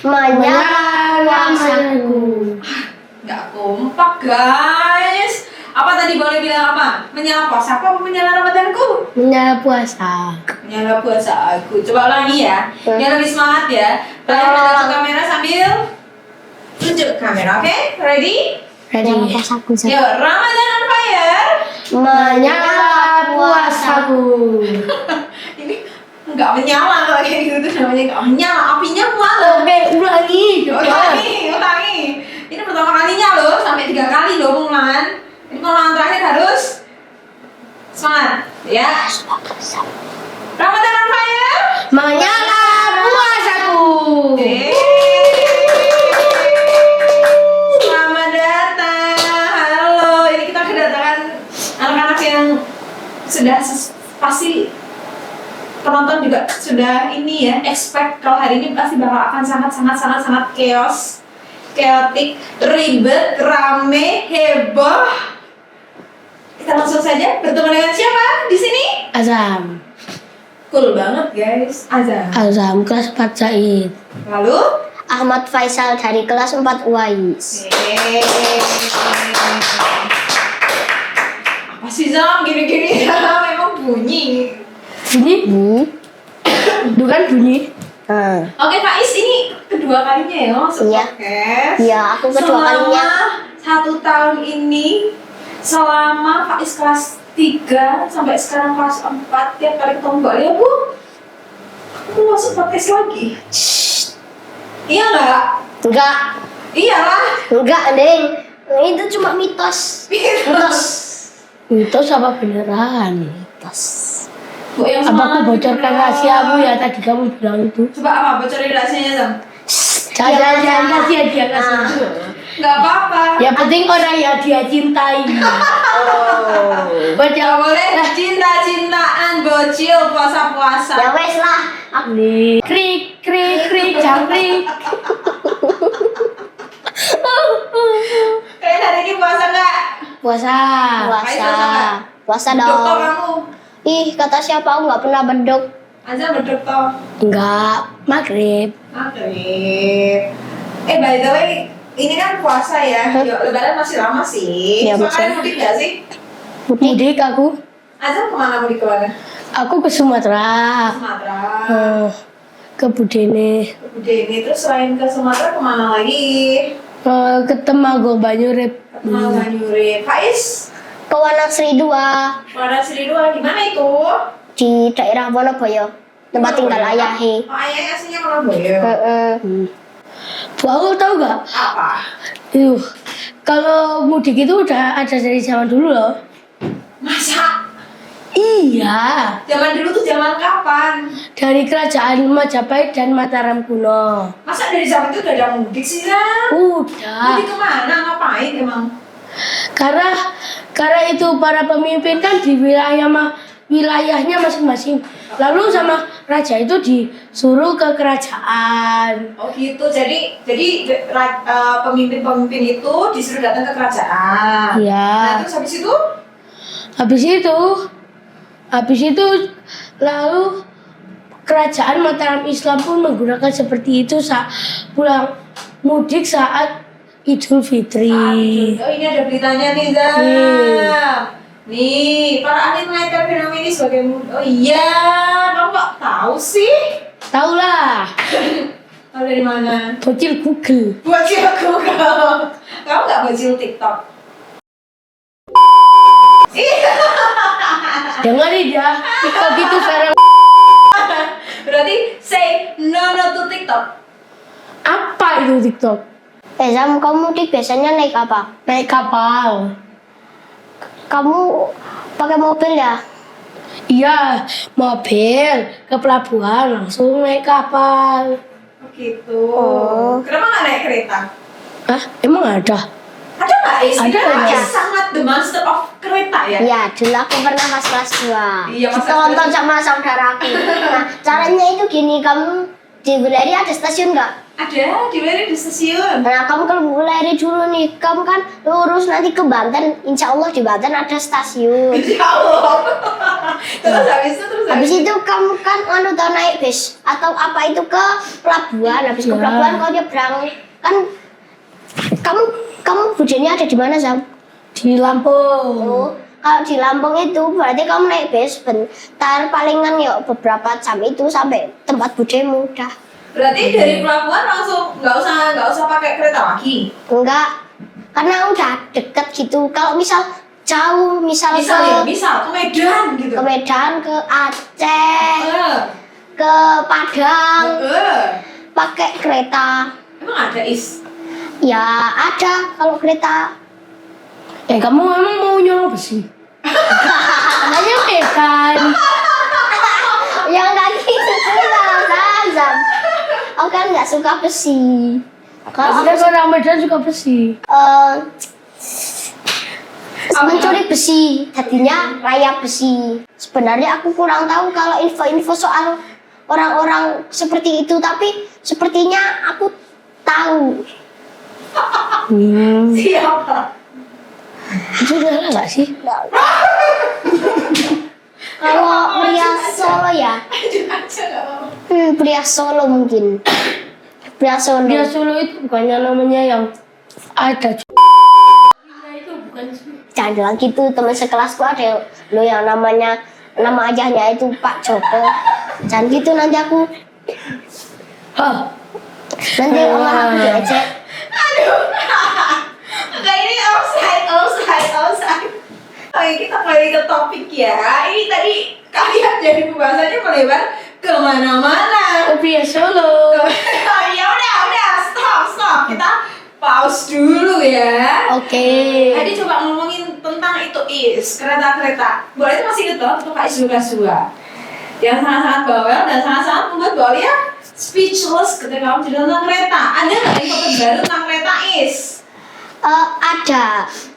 Menyala puasaku. Nggak kompak guys. Apa tadi boleh bilang apa? Menyala puasa apa menyala Ramadanku? Menyala puasa. Menyala puasa aku. Coba ulangi ya. Biar lebih semangat ya. Kalian lihat ke kamera sambil tunjuk ke kamera, oke? Ready? Ready. Puasaku. Yuk, Ramadan on fire. Menyala puasaku. Ini nggak menyala kalau kayak gitu tuh namanya nggak menyala, apinya nyala. Oke, ulangi. Ulangi. Ini pertama kalinya loh, sampai 3 kali loh pengulangan. Ini pengulangan terakhir harus semangat, ya. Ramadan on fire. Menyala puasaku. Selamat datang. Halo, ini kita kedatangan anak-anak yang sudah pasti penonton juga sudah ini ya, expect kalau hari ini pasti bakal akan sangat chaotic, ribet, rame, heboh. Kita langsung saja bertemu dengan siapa di sini? Azam. Cool banget guys, Azam. Azam kelas 4 Said. Lalu Ahmad Faisal dari kelas 4 UAIS. Apa sih Zam? Gini-gini ya, memang bunyi. Bunyi? Bukan bunyi. Oke Faiz, ini kedua kalinya ya masuk Iya. podcast. Iya, aku kedua kalinya. Selama 1 tahun ini, selama Faiz kelas 3 sampai sekarang kelas 4, tiap kali ketemu Mbak Lia, Bu, aku mau masuk podcast lagi. Iya nggak? Enggak. Iyalah. Enggak, Deng. Itu cuma mitos. Mitos apa beneran? Mitos. Bu, yang Apa semangat aku bocorkan gitu. rahasiamu ya tadi kamu bilang itu? Coba apa? Bocorin rahasianya Zam. Jangan kasih hadiah kasih. Nggak apa-apa. Yang penting orang yang dia cintai. Nggak boleh cinta-cintaan, bocil, puasa-puasa. Ya wes lah. Nih. Krik jangkrik. Kalian hari ini puasa nggak? Puasa. Puasa Dokter dong. kamu. Ih, kata siapa aku nggak pernah bedok. Aja berdokter. Enggak, maghrib. Maghrib. By the way, ini kan puasa ya. Lebaran masih lama sih. Ya, Cuma masih. kalian mudik nggak sih? Mudik aku. Aja kemana mudik kemana? Aku ke Sumatera. Sumatera. Ke Budene. Udene, terus selain ke Sumatera kemana lagi? Ke Temanggung Banyurip. Mau Banyure. Faiz, Ke Wanasri 2 Warna Sri 2 di mana itu? di daerah Wonoboyo. Tempat tinggal ayahe. Oh, ayahnya aslinya Surabaya. Bu, aku tahu gak? Apa? Itu kalau mudik itu udah ada dari zaman dulu loh. Masa? Iya, Zaman dulu tuh zaman kapan? dari kerajaan Majapahit dan Mataram kuno. Masa dari zaman itu udah ada mudik sih, Zam? Udah. Mudik kemana? Ngapain emang? Karena itu para pemimpin kan di wilayahnya masing-masing. Lalu sama raja itu disuruh ke kerajaan. Oh gitu, jadi pemimpin-pemimpin itu disuruh datang ke kerajaan. Iya. Nah terus Habis itu lalu kerajaan Mataram Islam pun menggunakan seperti itu saat pulang mudik saat Idul Fitri. Oh ini ada beritanya nih Zam. Nih, para ahli mengaitkan fenomena ini sebagai oh iya, kamu kok tahu sih? Tahu lah, Tahu dari mana? bocil Google. Bocil Google. Kamu nggak bocil TikTok? Dengerin ya, TikTok itu sekarang Berarti say no to TikTok. apa itu TikTok? Zam, kamu mudik biasanya naik apa? Naik kapal. Kamu pakai mobil ya? Iya, mobil ke pelabuhan langsung naik kapal. Oh gitu. Kenapa nggak naik kereta? Hah? Emang ada? Ada nggak sih? Ada. Sangat the master of kereta ya. Iya, dulu aku pernah pas kelas 2. Iya, pas kelas Tonton sama saudaraku. Nah, caranya itu gini, kamu di Bulari ada stasiun nggak? Ada di Wery di stasiun. Nah, kamu kalau lari dulu nih, kamu kan lurus nanti ke Banten. Insya Allah di Banten ada stasiun. Ya Allah. Terus Habis itu kamu kan tau naik bis atau apa itu ke pelabuhan. Habis ke Ya. pelabuhan kau nyebrang kan kamu budenya ada di mana, Sam? Di Lampung. Oh, kalau di Lampung itu berarti kamu naik bis bentar palingan ya beberapa jam itu sampai tempat budemu udah. Berarti dari pelabuhan langsung nggak usah pakai kereta lagi. Enggak, karena udah deket gitu. Kalau misal jauh, misal Misal ke Medan gitu. ke Medan, ke Aceh, Eh, ke Padang, pakai kereta. Emang ada is? Ya ada kalau kereta. Kamu emang mau nyolong besi? Katanya Medan. Ya nggak gitu lah, Zam. Aku kan nggak suka besi. Kalau Ada aku orang Medan suka besi. mencuri besi, jadinya rayap besi. Sebenarnya aku kurang tahu kalau info-info soal orang-orang seperti itu, tapi sepertinya aku tahu. Siapa? Itu benar nggak sih? Kalau pria Solo ya, Aja nggak apa-apa. pria Solo mungkin. Pria Solo. Dia Solo itu bukannya namanya yang ada. Itu bukan sih. Jangan bilang gitu, teman sekelasku ada lo yang nama ayahnya itu Pak Joko. Jangan gitu nanti aku Hah? nanti omah aku diajak. Aduh. Kayak ini offside. Oke, kita kembali ke topik ya. Ini tadi kalian jadi pembahasannya melebar kemana-mana. Pria Solo. Ya udah, stop. Kita pause dulu ya. Oke. Tadi coba ngomongin tentang itu kereta. Boleh itu masih inget loh, itu Kak Kelas 2 yang sangat-sangat bawel dan sangat-sangat membuat Bolia speechless ketika kamu cerita tentang kereta. Ada nggak info terbaru tentang kereta Ada.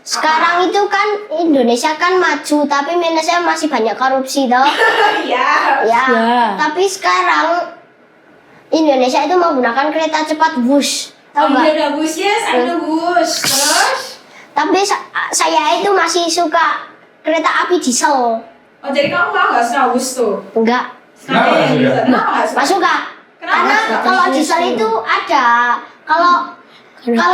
Sekarang itu kan Indonesia kan maju, tapi minusnya masih banyak korupsi toh. Ya. Ya. Ya. Tapi sekarang Indonesia itu menggunakan kereta cepat Wush. Tahu nggak? Ada bus, yes, ada bus. Terus? Tapi saya itu masih suka kereta api diesel. Oh, jadi kamu malah nggak suka bus tuh? Enggak. Kenapa nggak suka? Kenapa nggak suka? Masuk kak? Kenapa Karena nggak suka? kalau diesel itu ada. Kalau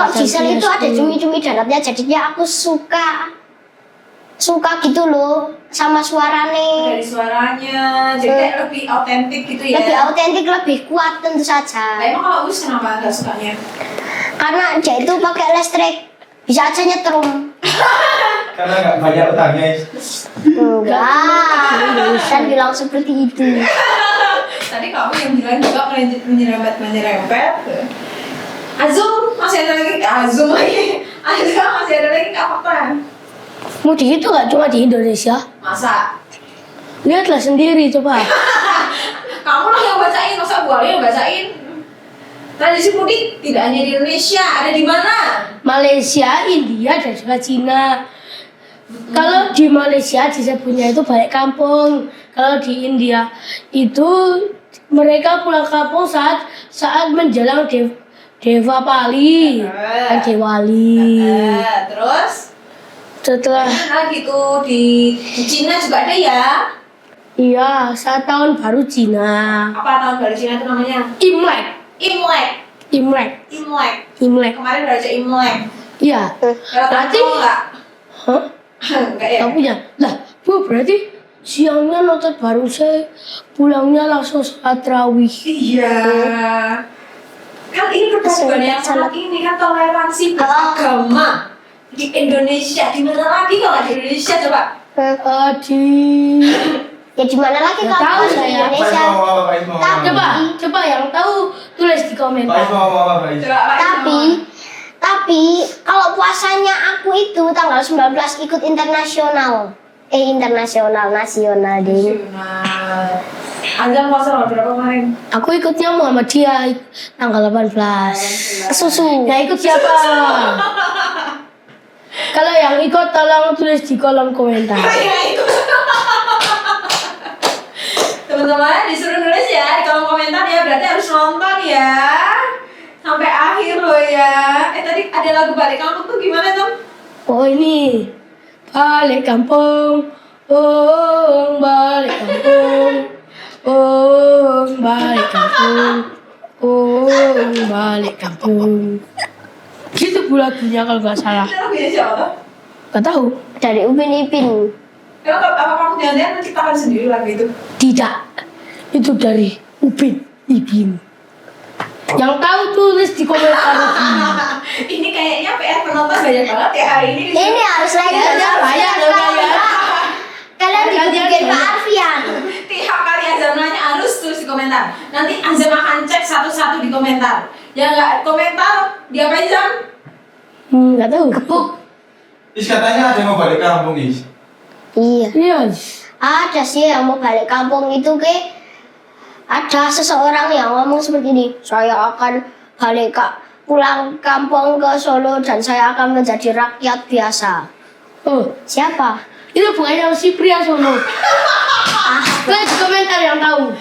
diesel itu ada cumi-cumi daratnya, jadinya aku suka gitu loh sama suaranya. Dari suaranya, jadi kayak lebih autentik gitu ya. Lebih autentik, lebih kuat tentu saja. Nah, emang kalau bus kenapa nggak sukanya? Karena dia itu pakai listrik, bisa aja nyetrum. Karena nggak banyak utangnya. Enggak, kan bilang seperti itu. Tadi kamu yang bilang juga menyerempet. Azul masih ada lagi, Azul masih ada lagi apa? Mudik itu nggak cuma di Indonesia. Masa? Lihatlah sendiri coba. Kamu lah yang bacain, masa gua yang bacain? Tradisi mudik tidak hanya di Indonesia, ada di mana? Malaysia, India, dan juga Cina. Kalau di Malaysia disebutnya itu balik kampung. Kalau di India itu mereka pulang kampung saat menjelang Deva Pali dan Dewali. Terus? Setelah Lagi tuh di Cina juga ada ya? iya saat tahun baru Cina. Apa tahun baru Cina itu namanya? Imlek. Kemarin baru aja Imlek. Iya. Kalau Berarti tahu nggak? hah? Enggak ya? Kamu punya? Lah, Bu, berarti siangnya nonton baru saya, pulangnya langsung sholat tarawih. Iya. Kan ini perpaduan yang sangat ini kan toleransi beragama di Indonesia. Di mana lagi kalau nggak di Indonesia coba? Di Ya gimana lagi Nggak kalau tahu di saya. Indonesia? Pak Is mau coba yang tahu tulis di Pak Is komentar. mau apa Pak Is? Coba Pak Is Tapi kalau puasanya aku itu tanggal 19 ikut internasional. Nasional deh. nasional. Anda puasa berapa kemarin? Aku ikutnya Muhammadiyah tanggal 18. Susu. Yang ikut siapa? Kalau yang ikut tolong tulis di kolom komentar. Ya itu. Teman-teman disuruh nulis ya di kolom komentar ya, berarti harus nonton ya. sampai akhir loh ya. Tadi ada lagu balik kampung tuh gimana Tom? Oh ini balik kampung, oh balik kampung, oh balik kampung, oh balik kampung. Gitu pula lagunya kalau nggak salah. Itu lagunya siapa Tom? Nggak tahu. Dari Upin Ipin. Emang apa kamu jangan-jangan menciptakan sendiri lagu itu? Tidak. Itu dari Upin Ipin. Yang tahu tulis di komentar. Ini kayaknya PR penonton banyak banget ya hari ini. Ini harus lagi Ya, ya, banyak dong, ya. Kalian digebukin Pak banyak. Arfian. Tiap kali Azam nanya harus tulis di komentar. Nanti Azam akan cek satu-satu di komentar. Ya nggak komentar, diapain Zam? Nggak tahu. Gebuk. Is katanya ada yang mau balik kampung, Is. Iya. Iya. Ada sih yang mau balik kampung itu ke ada seseorang yang ngomong seperti ini. Saya akan pulang kampung ke Solo dan saya akan menjadi rakyat biasa. Oh, Siapa? itu bukannya si pria sono. Lihat di komentar yang tahu.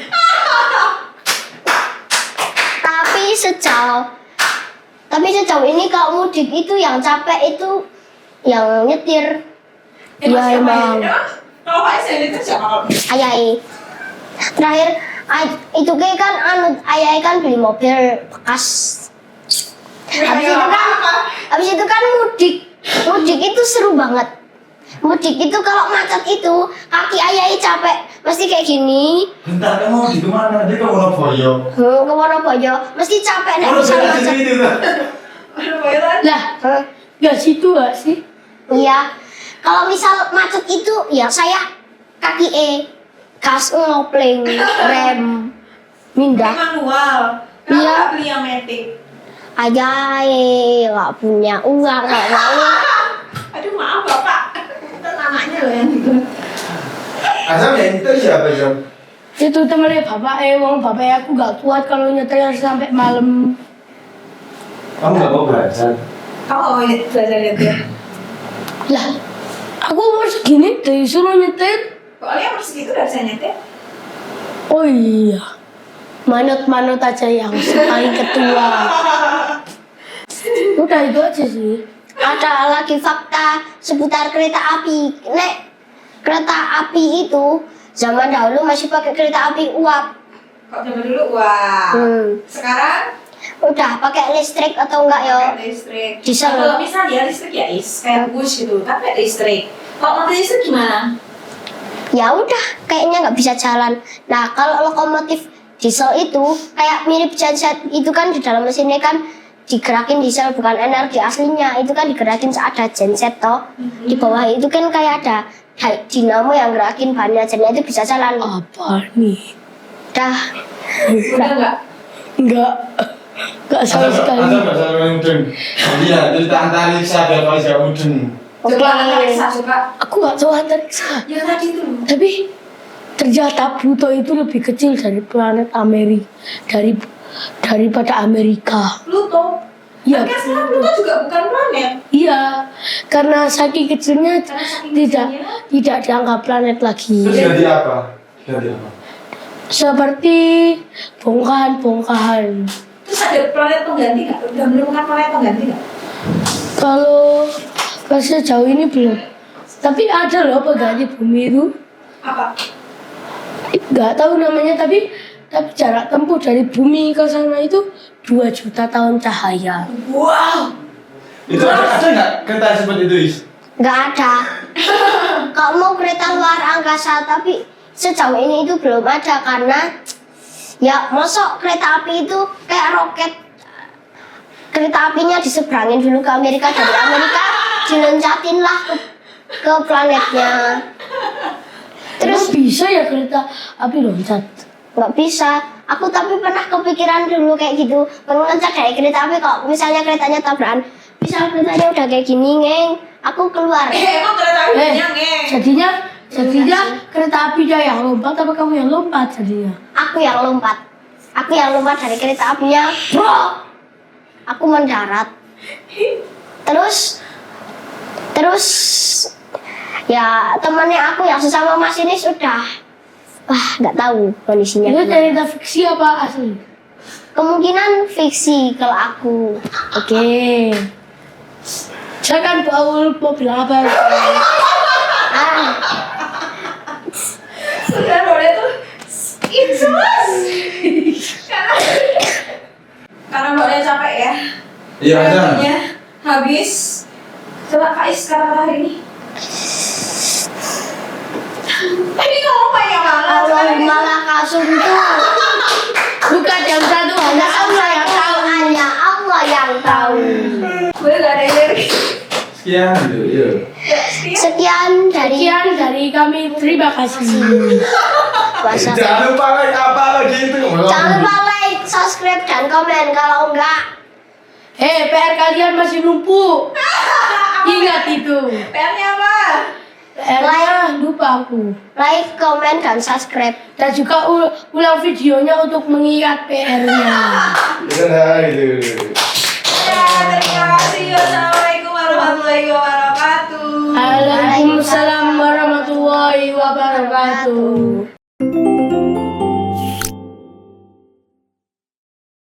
Tapi sejauh ini kalau mudik itu yang capek itu yang nyetir. Iya emang. Kalau Pak Esen itu siapa? Ayai. Terakhir itu kan ayai kan beli mobil bekas. Habis itu kan mudik. Mudik itu seru banget. Mudik itu kalau macet itu kaki ayai capek. Mesti kayak gini. Bentar, kamu di mana? Dia ke Wonoboyo. Ke Wonoboyo. Mesti capek nek bisa Wonoboyo macet. sini itu. Lah, nggak situ nggak sih? Iya. Kalau misal macet itu ya saya kaki gas ngopling, rem, mindah. Manual. Kenapa Iya. nggak beli yang metik? Ayai nggak punya uang, nggak mau. Aduh maaf Bapak. Itu anaknya loh yang gitu. Azam yang itu siapa, Azam? Itu temennya bapak wong bapak aku nggak kuat kalau nyetir sampai malam. Kamu nggak mau belajar? Kamu mau belajar nyetir? Lah, aku umur segini disuruh nyetir. Soalnya umur segitu udah bisa nyetir. Oh iya, manut-manut aja yang paling ketua. Udah itu aja sih. Ada lagi fakta seputar kereta api. Nek kereta api itu zaman dahulu masih pakai kereta api uap. Kok zaman dulu wah. Sekarang Udah pakai listrik atau enggak ya? pakai listrik. Diesel. Kalau misalnya listrik ya is kayak bus gitu, tapi pakai listrik. Kalau mobil listrik gimana? Ya udah kayaknya nggak bisa jalan. Nah kalau lokomotif diesel itu kayak mirip genset itu kan di dalam mesinnya kan digerakin diesel bukan energi aslinya, itu kan digerakin saat ada genset toh. Di bawah itu kan kayak ada dinamo yang gerakin bannya, jadi itu bisa jalan. Apa nih? Dah. Udah enggak? Enggak sama sekali. Azam nggak salah mudeng. Iya, cerita antariksa biar kau bisa mudeng. Coba analisa coba. Aku nggak tahu antariksa. Ya tadi tuh. Tapi ternyata Pluto itu lebih kecil dari planet daripada Amerika. Pluto. Iya. Kan sekarang Pluto juga bukan planet. Iya, karena saking kecilnya Karena saking tidak kecilnya. tidak dianggap planet lagi. Terus jadi apa? Jadi apa? Seperti bongkahan-bongkahan. Terus ada planet pengganti nggak? Udah menemukan planet pengganti nggak? Kalau sejauh ini belum. Tapi ada loh pengganti bumi itu. Apa? Nggak tahu namanya, tapi jarak tempuh dari bumi ke sana itu 2 juta tahun cahaya. Wow. Itu ada nggak kereta seperti itu, Is? Nggak ada. Kalau mau kereta luar angkasa, tapi sejauh ini itu belum ada karena ya masuk kereta api itu kayak roket. Kereta apinya diseberangin dulu ke Amerika, dari Amerika diloncatin lah ke planetnya. Terus bisa ya kereta api loncat? Nggak bisa. Aku tapi pernah kepikiran dulu kayak gitu, pengen loncat dari kereta api. Kalau misalnya keretanya tabrakan, misal keretanya udah kayak gini, ngeng, aku keluar. Emang kereta apinya ngeng. Jadinya kereta apinya yang lompat apa kamu yang lompat jadinya? Aku yang lompat dari kereta apinya, bro. Aku mendarat. Terus ya temannya aku yang sesama masinis udah, wah nggak tahu kondisinya. Itu gimana. cerita fiksi apa asli? Kemungkinan fiksi kalau aku. Oke. Silakan Bu Aul mau bilang apa? Ah, Sudah boleh tuh jelas. Karena boleh capek ya. Iya, ada. Waktunya habis. Coba Kak Is kata-kata hari ini. Ini ngomong banyak banget. Allahumma lakasuntu. Bukan yang satu, hanya Allah yang tahu. Hanya Allah yang tahu. Gue gak ada energi. Sekian dulu, yuk. Sekian dari Sekian dari kami, terima kasih. bahasa. Jangan lupa like apa lagi itu. Jangan lupa like, subscribe, dan komen. Kalau enggak, PR kalian masih numpuk. Ingat itu. PR-nya apa? PR-nya lupa aku. like, komen, dan subscribe. Dan juga ulang videonya untuk mengingat PR-nya. Dadah, gitu. Ya, terima kasih. Wassalamualaikum warahmatullahi wabarakatuh. Waalaikumsalam warahmatullahi wabarakatuh.